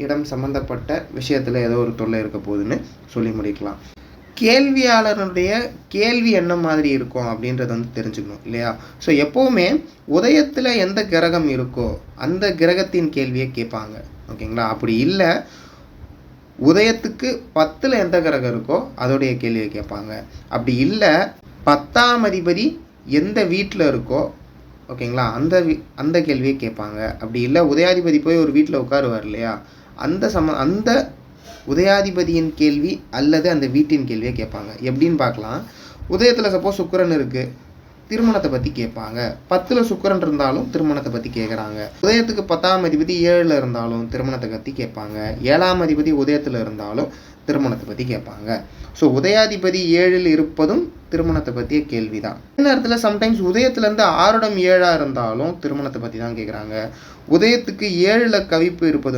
இடம் சம்பந்தப்பட்ட விஷயத்தில் ஏதோ ஒரு தொல்லை இருக்க போகுதுன்னு சொல்லி முடிக்கலாம். கேள்வியாளருடைய கேள்வி என்ன மாதிரி இருக்கும் அப்படின்றத தெரிஞ்சுக்கணும் இல்லையா? ஸோ எப்போவுமே உதயத்தில் எந்த கிரகம் இருக்கோ அந்த கிரகத்தின் கேள்வியை கேட்பாங்க. ஓகேங்களா? அப்படி இல்லை, உதயத்துக்கு 10ல் எந்த கிரகம் இருக்கோ அதோடைய கேள்வியை கேட்பாங்க. அப்படி இல்லை, 10ஆம் அதிபதி எந்த வீட்டில் இருக்கோ, ஓகேங்களா, அந்த கேள்வியை கேட்பாங்க. அப்படி இல்லை, உதயாதிபதி போய் ஒரு வீட்டில் உட்காருவார் இல்லையா, அந்த உதயாதிபதியின் கேள்வி அல்லது அந்த வீட்டின் கேள்வியை கேட்பாங்க. எப்படின்னு பார்க்கலாம். உதயத்தில் சப்போஸ் சுக்கிரன் இருக்குது, திருமணத்தை பற்றி கேட்பாங்க. 10ல் சுக்கிரன் இருந்தாலும் திருமணத்தை பற்றி கேட்குறாங்க. உதயத்துக்கு 10ஆம் அதிபதி 7ல் இருந்தாலும் திருமணத்தை பற்றி கேட்பாங்க. 7ஆம் அதிபதி உதயத்தில் இருந்தாலும் திருமணத்தை பற்றி கேட்பாங்க. ஸோ உதயாதிபதி 7ல் இருப்பதும் திருமணத்தை பற்றிய கேள்வி தான். இந்த நேரத்தில் சம்டைம்ஸ் உதயத்துலேருந்து 6 7 இருந்தாலும் திருமணத்தை பற்றி தான் கேட்குறாங்க. உதயத்துக்கு 7ல் கவிப்பு இருப்பது